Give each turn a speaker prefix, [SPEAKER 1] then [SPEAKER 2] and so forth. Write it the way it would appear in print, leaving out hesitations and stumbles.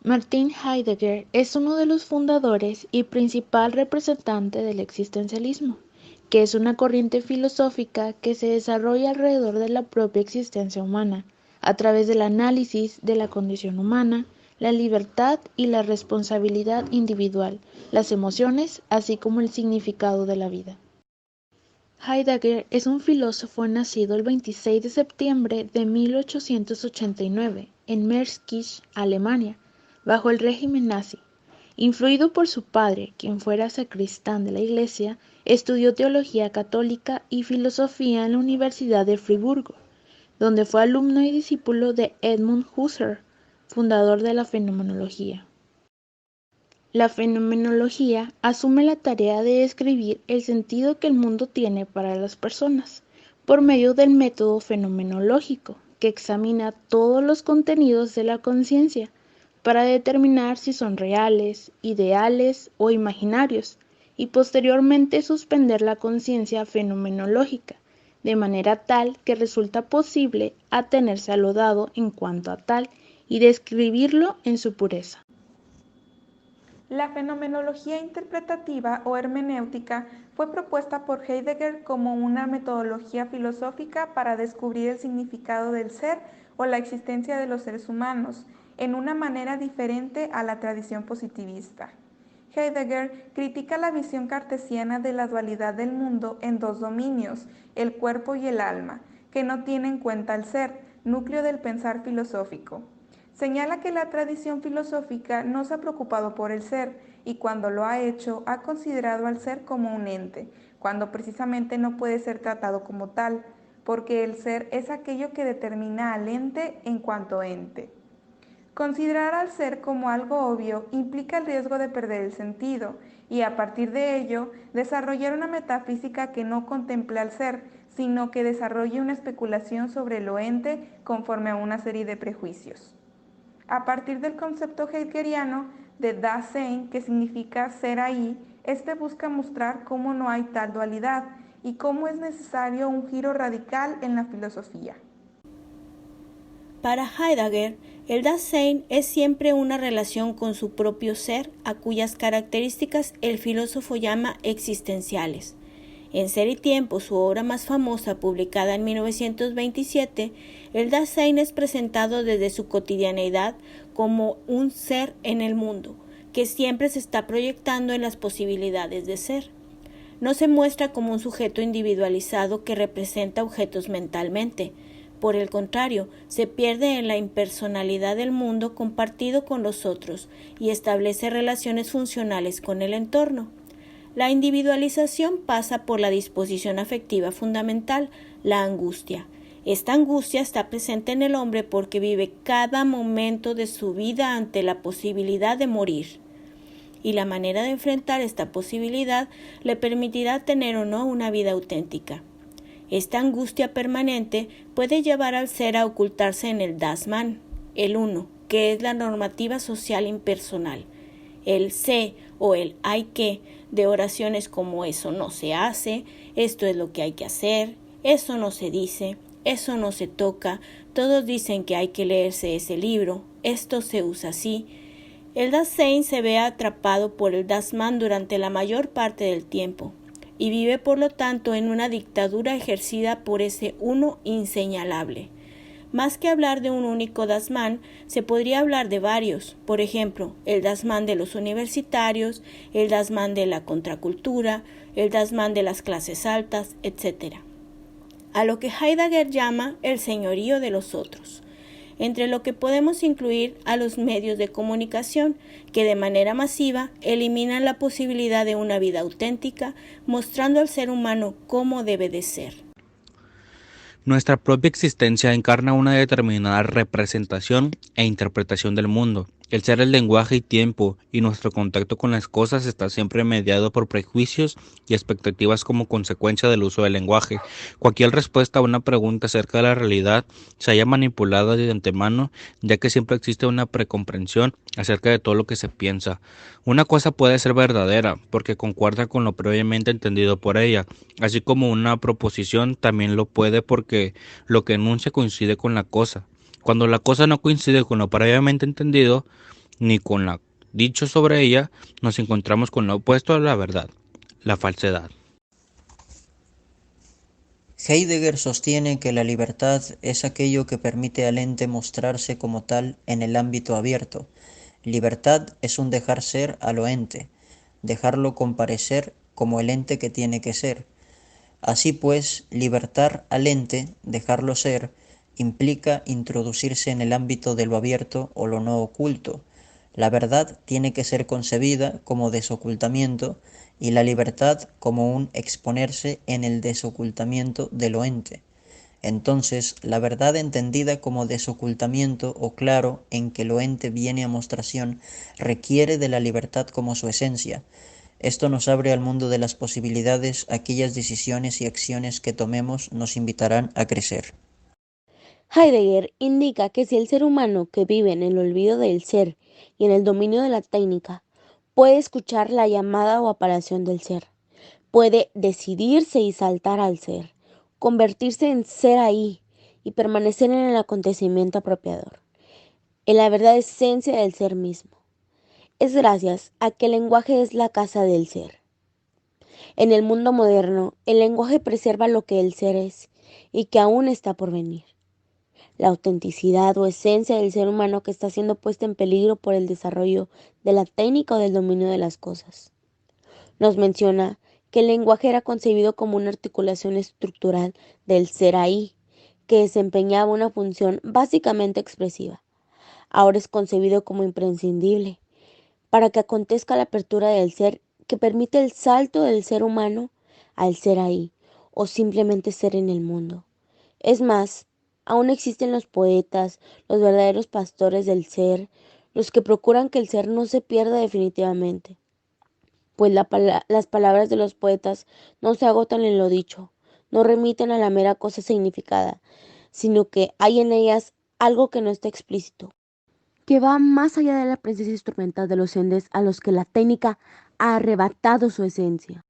[SPEAKER 1] Martin Heidegger es uno de los fundadores y principal representante del existencialismo, que es una corriente filosófica que se desarrolla alrededor de la propia existencia humana, a través del análisis de la condición humana, la libertad y la responsabilidad individual, las emociones, así como el significado de la vida. Heidegger es un filósofo nacido el 26 de septiembre de 1889 en Meerskirch, Alemania, bajo el régimen nazi. Influido por su padre, quien fuera sacristán de la iglesia, estudió teología católica y filosofía en la Universidad de Friburgo, donde fue alumno y discípulo de Edmund Husserl, fundador de la fenomenología. La fenomenología asume la tarea de describir el sentido que el mundo tiene para las personas, por medio del método fenomenológico, que examina todos los contenidos de la conciencia para determinar si son reales, ideales o imaginarios, y posteriormente suspender la conciencia fenomenológica, de manera tal que resulta posible atenerse a lo dado en cuanto a tal y describirlo en su pureza.
[SPEAKER 2] La fenomenología interpretativa o hermenéutica fue propuesta por Heidegger como una metodología filosófica para descubrir el significado del ser o la existencia de los seres humanos, en una manera diferente a la tradición positivista. Heidegger critica la visión cartesiana de la dualidad del mundo en dos dominios, el cuerpo y el alma, que no tiene en cuenta el ser, núcleo del pensar filosófico. Señala que la tradición filosófica no se ha preocupado por el ser y cuando lo ha hecho ha considerado al ser como un ente, cuando precisamente no puede ser tratado como tal, porque el ser es aquello que determina al ente en cuanto ente. Considerar al ser como algo obvio implica el riesgo de perder el sentido y a partir de ello desarrollar una metafísica que no contemple al ser, sino que desarrolle una especulación sobre lo ente conforme a una serie de prejuicios. A partir del concepto heideggeriano de Dasein, que significa ser ahí, este busca mostrar cómo no hay tal dualidad y cómo es necesario un giro radical en la filosofía.
[SPEAKER 3] Para Heidegger, el Dasein es siempre una relación con su propio ser, a cuyas características el filósofo llama existenciales. En Ser y Tiempo, su obra más famosa, publicada en 1927, el Dasein es presentado desde su cotidianeidad como un ser en el mundo, que siempre se está proyectando en las posibilidades de ser. No se muestra como un sujeto individualizado que representa objetos mentalmente. Por el contrario, se pierde en la impersonalidad del mundo compartido con los otros y establece relaciones funcionales con el entorno. La individualización pasa por la disposición afectiva fundamental, la angustia. Esta angustia está presente en el hombre porque vive cada momento de su vida ante la posibilidad de morir. Y la manera de enfrentar esta posibilidad le permitirá tener o no una vida auténtica. Esta angustia permanente puede llevar al ser a ocultarse en el Das Man, el uno, que es la normativa social impersonal. El sé o el hay que de oraciones como eso no se hace, esto es lo que hay que hacer, eso no se dice, eso no se toca, todos dicen que hay que leerse ese libro, esto se usa así. El Dasein se ve atrapado por el Das Man durante la mayor parte del tiempo y vive por lo tanto en una dictadura ejercida por ese uno inseñalable. Más que hablar de un único Das Man, se podría hablar de varios, por ejemplo, el Das Man de los universitarios, el Das Man de la contracultura, el Das Man de las clases altas, etc. A lo que Heidegger llama el señorío de los otros, entre lo que podemos incluir a los medios de comunicación, que de manera masiva eliminan la posibilidad de una vida auténtica, mostrando al ser humano cómo debe de ser.
[SPEAKER 4] Nuestra propia existencia encarna una determinada representación e interpretación del mundo. El ser, el lenguaje y tiempo, y nuestro contacto con las cosas está siempre mediado por prejuicios y expectativas como consecuencia del uso del lenguaje. Cualquier respuesta a una pregunta acerca de la realidad se haya manipulado de antemano, ya que siempre existe una precomprensión acerca de todo lo que se piensa. Una cosa puede ser verdadera porque concuerda con lo previamente entendido por ella, así como una proposición también lo puede porque lo que enuncia coincide con la cosa. Cuando la cosa no coincide con lo previamente entendido, ni con lo dicho sobre ella, nos encontramos con lo opuesto a la verdad, la falsedad.
[SPEAKER 5] Heidegger sostiene que la libertad es aquello que permite al ente mostrarse como tal en el ámbito abierto. Libertad es un dejar ser a lo ente, dejarlo comparecer como el ente que tiene que ser. Así pues, libertar al ente, dejarlo ser, implica introducirse en el ámbito de lo abierto o lo no oculto. La verdad tiene que ser concebida como desocultamiento y la libertad como un exponerse en el desocultamiento de lo ente. Entonces, la verdad entendida como desocultamiento o claro en que lo ente viene a mostración requiere de la libertad como su esencia. Esto nos abre al mundo de las posibilidades, aquellas decisiones y acciones que tomemos nos invitarán a crecer.
[SPEAKER 3] Heidegger indica que si el ser humano que vive en el olvido del ser y en el dominio de la técnica puede escuchar la llamada o aparición del ser, puede decidirse y saltar al ser, convertirse en ser ahí y permanecer en el acontecimiento apropiador, en la verdad esencia del ser mismo. Es gracias a que el lenguaje es la casa del ser. En el mundo moderno, el lenguaje preserva lo que el ser es y que aún está por venir. La autenticidad o esencia del ser humano que está siendo puesta en peligro por el desarrollo de la técnica o del dominio de las cosas. Nos menciona que el lenguaje era concebido como una articulación estructural del ser ahí, que desempeñaba una función básicamente expresiva. Ahora es concebido como imprescindible para que acontezca la apertura del ser que permite el salto del ser humano al ser ahí o simplemente ser en el mundo. Es más, aún existen los poetas, los verdaderos pastores del ser, los que procuran que el ser no se pierda definitivamente, pues las palabras de los poetas no se agotan en lo dicho, no remiten a la mera cosa significada, sino que hay en ellas algo que no está explícito, que va más allá de la presencia instrumental de los entes a los que la técnica ha arrebatado su esencia.